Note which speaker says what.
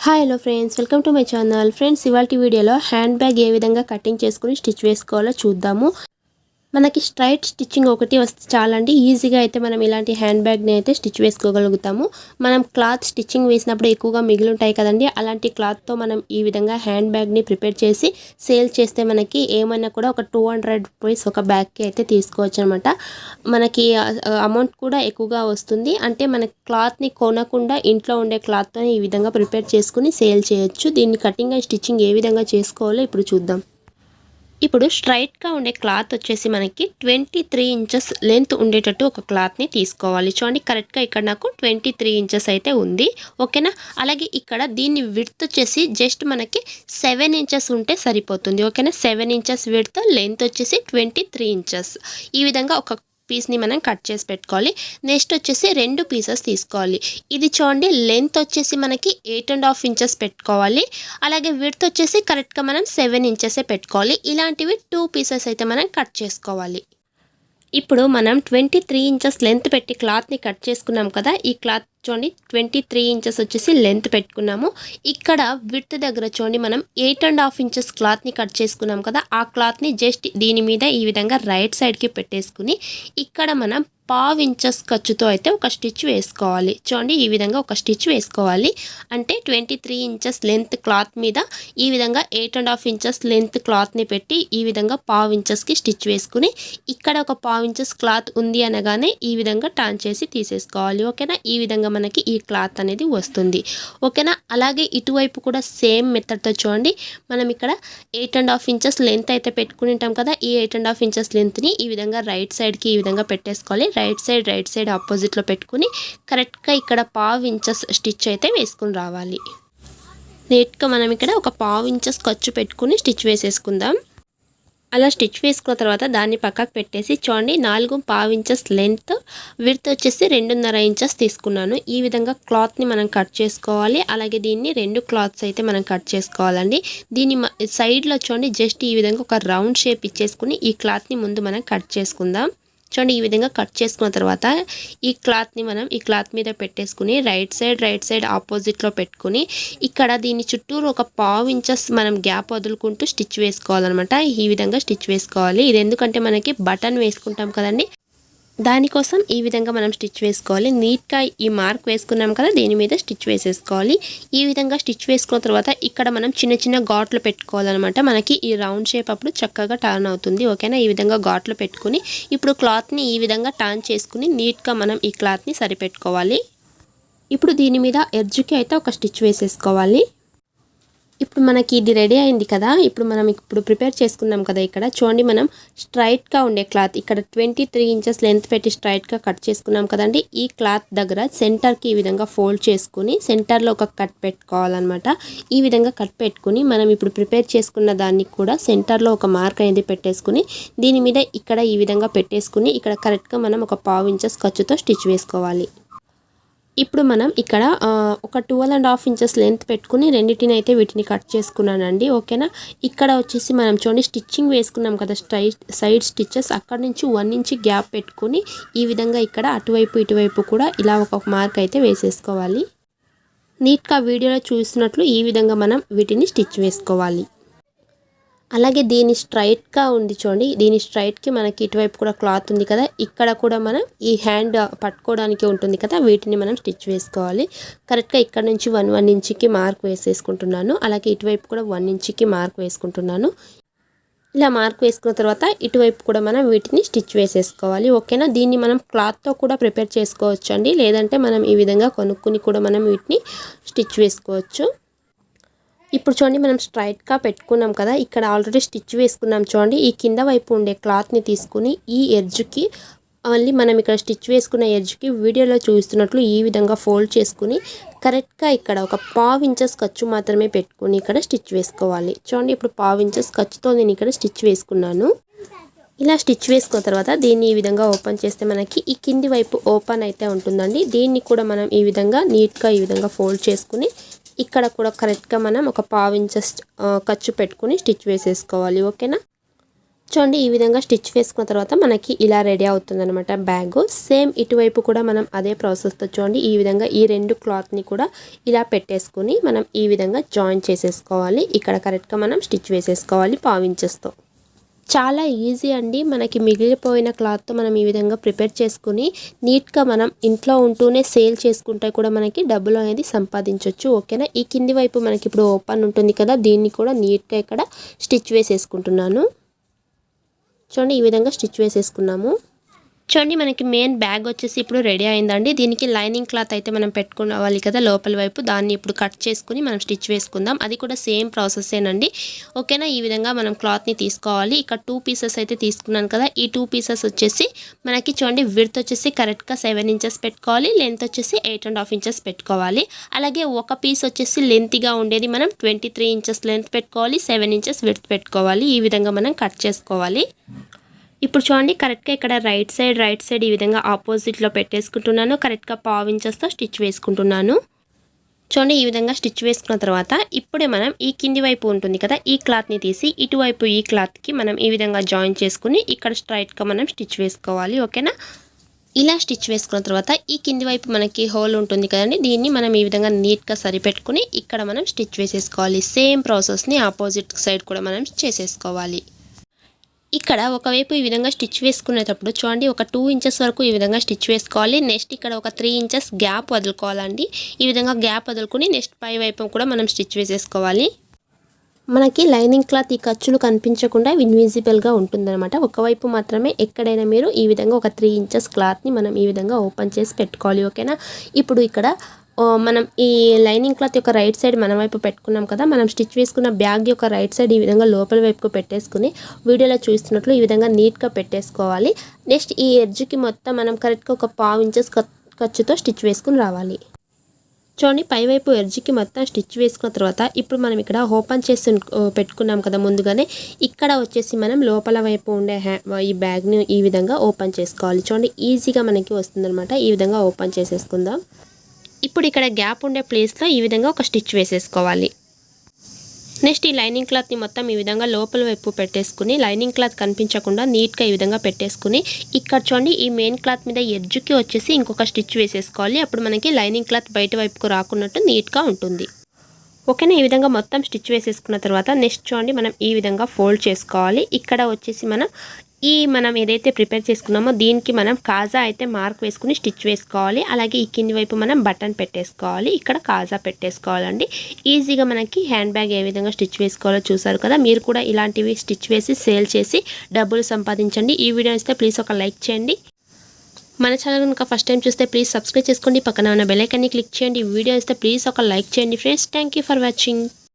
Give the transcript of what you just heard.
Speaker 1: Hi hello friends, welcome to my channel. Friends, ఇవాల్టి వీడియోలో hand bag ఏ విధంగా cutting చేసుకుని స్టిచ్ వేసుకోవాలో చూద్దాము. మనకి స్ట్రైట్ స్టిచ్చింగ్ ఒకటి వస్తే చాలండి, ఈజీగా అయితే మనం ఇలాంటి హ్యాండ్ బ్యాగ్ని అయితే స్టిచ్ వేసుకోగలుగుతాము. మనం క్లాత్ స్టిచ్చింగ్ వేసినప్పుడు ఎక్కువగా మిగిలి ఉంటాయి కదండి, అలాంటి క్లాత్తో మనం ఈ విధంగా హ్యాండ్ బ్యాగ్ని ప్రిపేర్ చేసి సేల్ చేస్తే మనకి ఏమైనా కూడా ఒక 200 రూపీస్ ఒక బ్యాగ్కి అయితే తీసుకోవచ్చు అనమాట. మనకి అమౌంట్ కూడా ఎక్కువగా వస్తుంది. అంటే మన క్లాత్ని కొనకుండా ఇంట్లో ఉండే క్లాత్తో ఈ విధంగా ప్రిపేర్ చేసుకుని సేల్ చేయొచ్చు. దీన్ని కటింగ్ అండ్ స్టిచ్చింగ్ ఏ విధంగా చేసుకోవాలో ఇప్పుడు చూద్దాం. ఇప్పుడు స్ట్రైట్గా ఉండే క్లాత్ వచ్చేసి మనకి 23 ఇంచెస్ లెంత్ ఉండేటట్టు ఒక క్లాత్ని తీసుకోవాలి. చూడండి, కరెక్ట్గా ఇక్కడ నాకు 23 ఇంచెస్ అయితే ఉంది. ఓకేనా. అలాగే ఇక్కడ దీన్ని విడ్త్ వచ్చేసి జస్ట్ మనకి 7 ఇంచెస్ ఉంటే సరిపోతుంది. ఓకేనా. 7 ఇంచెస్ విడ్త్, లెంత్ వచ్చేసి 23 ఇంచెస్. ఈ విధంగా ఒక పీస్ని మనం కట్ చేసి పెట్టుకోవాలి. నెక్స్ట్ వచ్చేసి 2 పీసెస్ తీసుకోవాలి. ఇది చూడండి, లెంత్ వచ్చేసి మనకి 8.5 ఇంచెస్ పెట్టుకోవాలి. అలాగే విడ్త్ వచ్చేసి కరెక్ట్గా మనం 7 ఇంచెసే పెట్టుకోవాలి. ఇలాంటివి 2 పీసెస్ అయితే మనం కట్ చేసుకోవాలి. ఇప్పుడు మనం 23 ఇంచెస్ లెంత్ పెట్టి క్లాత్ని కట్ చేసుకున్నాం కదా. ఈ క్లాత్ చూడండి, 23 ఇంచెస్ వచ్చేసి లెంత్ పెట్టుకున్నాము. ఇక్కడ విడ్త్ దగ్గర చూడండి, మనం 8.5 ఇంచెస్ క్లాత్ని కట్ చేసుకున్నాం కదా. ఆ క్లాత్ని జస్ట్ దీని మీద ఈ విధంగా రైట్ సైడ్కి పెట్టేసుకుని ఇక్కడ మనం 1/2 ఇంచెస్ ఖర్చుతో అయితే ఒక స్టిచ్ వేసుకోవాలి. చూడండి, ఈ విధంగా ఒక స్టిచ్ వేసుకోవాలి. అంటే 23 ఇంచెస్ లెంత్ క్లాత్ మీద ఈ విధంగా 8.5 ఇంచెస్ లెంత్ క్లాత్ని పెట్టి ఈ విధంగా 1/2 ఇంచెస్కి స్టిచ్ వేసుకుని ఇక్కడ ఒక 1/2 ఇంచెస్ క్లాత్ ఉంది అనగానే ఈ విధంగా టర్న్ చేసి తీసేసుకోవాలి. ఓకేనా. ఈ విధంగా మనకి ఈ క్లాత్ అనేది వస్తుంది. ఓకేనా. అలాగే ఇటువైపు కూడా సేమ్ మెథడ్తో చూడండి, మనం ఇక్కడ 8.5 ఇంచెస్ లెంత్ అయితే పెట్టుకుని ఉంటాం కదా. ఈ 8.5 ఇంచెస్ లెంత్ని ఈ విధంగా రైట్ సైడ్కి ఈ విధంగా పెట్టేసుకోవాలి. రైట్ సైడ్ ఆపోజిట్లో పెట్టుకుని కరెక్ట్గా ఇక్కడ 1/2 ఇంచెస్ స్టిచ్ అయితే వేసుకుని రావాలి. నీట్గా మనం ఇక్కడ ఒక 1/2 ఇంచెస్ ఖర్చు పెట్టుకుని స్టిచ్ వేసేసుకుందాం. అలా స్టిచ్ వేసుకున్న తర్వాత దాన్ని పక్కకు పెట్టేసి చూడండి, 4.5 ఇంచెస్ లెంత్, విడ్త్ వచ్చేసి 2.5 ఇంచెస్ తీసుకున్నాను. ఈ విధంగా క్లాత్ని మనం కట్ చేసుకోవాలి. అలాగే దీన్ని 2 క్లాత్స్ అయితే మనం కట్ చేసుకోవాలండి. దీన్ని సైడ్లో చూడండి, జస్ట్ ఈ విధంగా ఒక రౌండ్ షేప్ ఇచ్చేసుకుని ఈ క్లాత్ని ముందు మనం కట్ చేసుకుందాం. చూడండి, ఈ విధంగా కట్ చేసుకున్న తర్వాత ఈ క్లాత్ని మనం ఈ క్లాత్ మీద పెట్టేసుకుని రైట్ సైడ్ ఆపోజిట్లో పెట్టుకుని ఇక్కడ దీని చుట్టూరు ఒక 1/2 ఇంచెస్ మనం గ్యాప్ వదులుకుంటూ స్టిచ్ వేసుకోవాలన్నమాట. ఈ విధంగా స్టిచ్ వేసుకోవాలి. ఇది ఎందుకంటే మనకి బటన్ వేసుకుంటాం కదండి, దానికోసం ఈ విధంగా మనం స్టిచ్ వేసుకోవాలి. నీట్గా ఈ మార్క్ వేసుకున్నాం కదా, దీని మీద స్టిచ్ వేసేసుకోవాలి. ఈ విధంగా స్టిచ్ వేసుకున్న తర్వాత ఇక్కడ మనం చిన్న ఘాట్లు పెట్టుకోవాలన్నమాట. మనకి ఈ రౌండ్ షేప్ అప్పుడు చక్కగా టర్న్ అవుతుంది. ఓకేనా. ఈ విధంగా ఘాట్లు పెట్టుకుని ఇప్పుడు క్లాత్ని ఈ విధంగా టర్న్ చేసుకుని నీట్గా మనం ఈ క్లాత్ని సరిపెట్టుకోవాలి. ఇప్పుడు దీని మీద ఎడ్జ్కి అయితే ఒక స్టిచ్ వేసేసుకోవాలి. ఇప్పుడు మనకి ఇది రెడీ అయింది కదా. ఇప్పుడు మనం ప్రిపేర్ చేసుకున్నాం కదా. ఇక్కడ చూడండి, మనం స్ట్రైట్గా ఉండే క్లాత్ ఇక్కడ 23 ఇంచెస్ లెంత్ పెట్టి స్ట్రైట్గా కట్ చేసుకున్నాం కదండి. ఈ క్లాత్ దగ్గర సెంటర్కి ఈ విధంగా ఫోల్డ్ చేసుకుని సెంటర్లో ఒక కట్ పెట్టుకోవాలన్నమాట. ఈ విధంగా కట్ పెట్టుకుని మనం ఇప్పుడు ప్రిపేర్ చేసుకున్న దాన్ని కూడా సెంటర్లో ఒక మార్క్ అనేది పెట్టేసుకుని దీని మీద ఇక్కడ ఈ విధంగా పెట్టేసుకుని ఇక్కడ కరెక్ట్గా మనం ఒక 1/2 ఇంచెస్ ఖర్చుతో స్టిచ్ వేసుకోవాలి. ఇప్పుడు మనం ఇక్కడ ఒక 12.5 ఇంచెస్ లెంత్ పెట్టుకుని రెండింటిని అయితే వీటిని కట్ చేసుకున్నానండి. ఓకేనా. ఇక్కడ వచ్చేసి మనం చూడండి, స్టిచ్చింగ్ వేసుకున్నాం కదా, సైడ్ స్టిచ్చెస్ అక్కడ నుంచి 1 ఇంచ్ గ్యాప్ పెట్టుకుని ఈ విధంగా ఇక్కడ అటువైపు ఇటువైపు కూడా ఇలా ఒక మార్క్ అయితే వేసేసుకోవాలి. నీట్గా వీడియోలో చూసినట్లు ఈ విధంగా మనం వీటిని స్టిచ్ వేసుకోవాలి. అలాగే దీని స్ట్రైట్గా ఉంది చూడండి, దీని స్ట్రైట్కి మనకి ఇటువైపు కూడా క్లాత్ ఉంది కదా. ఇక్కడ కూడా మనం ఈ హ్యాండ్ పట్టుకోవడానికి ఉంటుంది కదా, వీటిని మనం స్టిచ్ వేసుకోవాలి. కరెక్ట్గా ఇక్కడ నుంచి 1 ఇంచ్కి మార్క్ వేసేసుకుంటున్నాను. అలాగే ఇటువైపు కూడా 1 ఇంచ్కి మార్క్ వేసుకుంటున్నాను. ఇలా మార్క్ వేసుకున్న తర్వాత ఇటువైపు కూడా మనం వీటిని స్టిచ్ వేసేసుకోవాలి. ఓకేనా. దీన్ని మనం క్లాత్తో కూడా ప్రిపేర్ చేసుకోవచ్చు అండి, లేదంటే మనం ఈ విధంగా కొనుక్కుని కూడా మనం వీటిని స్టిచ్ వేసుకోవచ్చు. ఇప్పుడు చూడండి, మనం స్ట్రైట్గా పెట్టుకున్నాం కదా, ఇక్కడ ఆల్రెడీ స్టిచ్ వేసుకున్నాం. చూడండి, ఈ కింద వైపు ఉండే క్లాత్ని తీసుకుని ఈ ఎడ్జ్కి మళ్ళీ మనం ఇక్కడ స్టిచ్ వేసుకున్న ఎడ్జ్కి వీడియోలో చూస్తున్నట్లు ఈ విధంగా ఫోల్డ్ చేసుకుని కరెక్ట్గా ఇక్కడ ఒక 1/2 ఇంచెస్ ఖర్చు మాత్రమే పెట్టుకుని ఇక్కడ స్టిచ్ వేసుకోవాలి. చూడండి, ఇప్పుడు 1/2 ఇంచెస్ ఖర్చుతో నేను ఇక్కడ స్టిచ్ వేసుకున్నాను. ఇలా స్టిచ్ వేసుకున్న తర్వాత దీన్ని ఈ విధంగా ఓపెన్ చేస్తే మనకి ఈ కింది వైపు ఓపెన్ అయితే ఉంటుందండి. దీన్ని కూడా మనం ఈ విధంగా నీట్గా ఈ విధంగా ఫోల్డ్ చేసుకుని ఇక్కడ కూడా కరెక్ట్గా మనం ఒక 1/2 ఇంచెస్ ఖర్చు పెట్టుకుని స్టిచ్ వేసేసుకోవాలి. ఓకేనా. చూడండి ఈ విధంగా స్టిచ్ వేసుకున్న తర్వాత మనకి ఇలా రెడీ అవుతుందన్నమాట బ్యాగ్. సేమ్ ఇటువైపు కూడా మనం అదే ప్రాసెస్తో చూడండి ఈ విధంగా ఈ రెండు క్లాత్ని కూడా ఇలా పెట్టేసుకుని మనం ఈ విధంగా జాయిన్ చేసేసుకోవాలి. ఇక్కడ కరెక్ట్గా మనం స్టిచ్ వేసేసుకోవాలి పావించెస్తో. చాలా ఈజీ అండి. మనకి మిగిలిపోయిన క్లాత్తో మనం ఈ విధంగా ప్రిపేర్ చేసుకుని నీట్గా మనం ఇంట్లో ఉంటూనే సేల్ చేసుకుంటే కూడా మనకి డబ్బులు అనేది సంపాదించవచ్చు. ఓకేనా. ఈ కింది వైపు మనకి ఇప్పుడు ఓపెన్ ఉంటుంది కదా, దీన్ని కూడా నీట్గా ఇక్కడ స్టిచ్ వేసేసుకుంటున్నాను. చూడండి ఈ విధంగా స్టిచ్ వేసేసుకున్నాము. చూడండి మనకి మెయిన్ బ్యాగ్ వచ్చేసి ఇప్పుడు రెడీ అయిందండి. దీనికి లైనింగ్ క్లాత్ అయితే మనం పెట్టుకోవాలి కదా లోపల వైపు, దాన్ని ఇప్పుడు కట్ చేసుకుని మనం స్టిచ్ వేసుకుందాం. అది కూడా సేమ్ ప్రాసెసేనండి. ఓకేనా. ఈ విధంగా మనం క్లాత్ని తీసుకోవాలి. ఇక్కడ 2 పీసెస్ అయితే తీసుకున్నాను కదా, ఈ 2 పీసెస్ వచ్చేసి మనకి చూడండి విడ్త్ వచ్చేసి కరెక్ట్గా 7 ఇంచెస్ పెట్టుకోవాలి, లెంత్ వచ్చేసి 8.5 ఇంచెస్ పెట్టుకోవాలి. అలాగే ఒక పీస్ వచ్చేసి లెంత్గా ఉండేది మనం 23 ఇంచెస్ లెంత్ పెట్టుకోవాలి, 7 ఇంచెస్ విడ్త్ పెట్టుకోవాలి. ఈ విధంగా మనం కట్ చేసుకోవాలి. ఇప్పుడు చూడండి కరెక్ట్గా ఇక్కడ రైట్ సైడ్ ఈ విధంగా ఆపోజిట్లో పెట్టేసుకుంటున్నాను. కరెక్ట్గా పావు ఇంచెస్తో స్టిచ్ వేసుకుంటున్నాను. చూడండి ఈ విధంగా స్టిచ్ వేసుకున్న తర్వాత ఇప్పుడే మనం ఈ కింది వైపు ఉంటుంది కదా, ఈ క్లాత్ని తీసి ఇటువైపు ఈ క్లాత్కి మనం ఈ విధంగా జాయిన్ చేసుకుని ఇక్కడ స్ట్రైట్గా మనం స్టిచ్ వేసుకోవాలి. ఓకేనా. ఇలా స్టిచ్ వేసుకున్న తర్వాత ఈ కింది వైపు మనకి హోల్ ఉంటుంది కదండి, దీన్ని మనం ఈ విధంగా నీట్గా సరిపెట్టుకుని ఇక్కడ మనం స్టిచ్ వేసేసుకోవాలి. సేమ్ ప్రాసెస్ని ఆపోజిట్ సైడ్ కూడా మనం చేసేసుకోవాలి. ఇక్కడ ఒకవైపు ఈ విధంగా స్టిచ్ వేసుకునేటప్పుడు చూడండి ఒక 2 ఇంచెస్ వరకు ఈ విధంగా స్టిచ్ వేసుకోవాలి. నెక్స్ట్ ఇక్కడ ఒక 3 ఇంచెస్ గ్యాప్ వదులుకోవాలండి. ఈ విధంగా గ్యాప్ వదులుకొని నెక్స్ట్ పై వైపు కూడా మనం స్టిచ్ వేసేసుకోవాలి. మనకి లైనింగ్ క్లాత్ ఈ ఖర్చులు కనిపించకుండా ఇన్విజిబుల్గా ఉంటుందన్నమాట. ఒకవైపు మాత్రమే ఎక్కడైనా మీరు ఈ విధంగా ఒక 3 ఇంచెస్ క్లాత్ని మనం ఈ విధంగా ఓపెన్ చేసి పెట్టుకోవాలి. ఓకేనా. ఇప్పుడు ఇక్కడ మనం ఈ లైనింగ్ క్లాత్ యొక్క రైట్ సైడ్ మన వైపు పెట్టుకున్నాం కదా, మనం స్టిచ్ వేసుకున్న బ్యాగ్ యొక్క రైట్ సైడ్ ఈ విధంగా లోపల వైపుకు పెట్టేసుకుని వీడియోలో చూస్తున్నట్లు ఈ విధంగా నీట్గా పెట్టేసుకోవాలి. నెక్స్ట్ ఈ ఎడ్జ్కి మొత్తం మనం కరెక్ట్గా ఒక పావు ఇంచెస్ ఖర్చుతో స్టిచ్ వేసుకుని రావాలి. చూడండి పైవైపు ఎడ్జ్కి మొత్తం స్టిచ్ వేసుకున్న తర్వాత ఇప్పుడు మనం ఇక్కడ ఓపెన్ చేసి పెట్టుకున్నాం కదా ముందుగానే, ఇక్కడ వచ్చేసి మనం లోపల వైపు ఉండే ఈ బ్యాగ్ని ఈ విధంగా ఓపెన్ చేసుకోవాలి. చూడండి ఈజీగా మనకి వస్తుందన్నమాట. ఈ విధంగా ఓపెన్ చేసేసుకుందాం. ఇప్పుడు ఇక్కడ గ్యాప్ ఉండే ప్లేస్లో ఈ విధంగా ఒక స్టిచ్ వేసేసుకోవాలి. నెక్స్ట్ ఈ లైనింగ్ క్లాత్ని మొత్తం ఈ విధంగా లోపల వైపు పెట్టేసుకుని లైనింగ్ క్లాత్ కనిపించకుండా నీట్గా ఈ విధంగా పెట్టేసుకుని ఇక్కడ చూడండి ఈ మెయిన్ క్లాత్ మీద ఎడ్జ్కి వచ్చేసి ఇంకొక స్టిచ్ వేసేసుకోవాలి. అప్పుడు మనకి లైనింగ్ క్లాత్ బయట వైపుకు రాకున్నట్టు నీట్గా ఉంటుంది. ఓకేనా. ఈ విధంగా మొత్తం స్టిచ్ వేసేసుకున్న తర్వాత నెక్స్ట్ చూడండి మనం ఈ విధంగా ఫోల్డ్ చేసుకోవాలి. ఇక్కడ వచ్చేసి మనం ఏదైతే ప్రిపేర్ చేసుకున్నామో దీనికి మనం కాజా అయితే మార్క్ వేసుకుని స్టిచ్ వేసుకోవాలి. అలాగే ఈ కింది వైపు మనం బటన్ పెట్టేసుకోవాలి, ఇక్కడ కాజా పెట్టేసుకోవాలండి. ఈజీగా మనకి హ్యాండ్ బ్యాగ్ ఏ విధంగా స్టిచ్ వేసుకోవాలో చూసారు కదా. మీరు కూడా ఇలాంటివి స్టిచ్ వేసి సేల్ చేసి డబ్బులు సంపాదించండి. ఈ వీడియో ఇస్తే ప్లీజ్ ఒక లైక్ చేయండి. మన ఛానల్ కనుక ఫస్ట్ టైం చూస్తే ప్లీజ్ సబ్స్క్రైబ్ చేసుకోండి. పక్కన ఉన్న బెల్ ఐకాన్ని క్లిక్ చేయండి. వీడియో ఇస్తే ప్లీజ్ ఒక లైక్ చేయండి friends. Thank you for watching.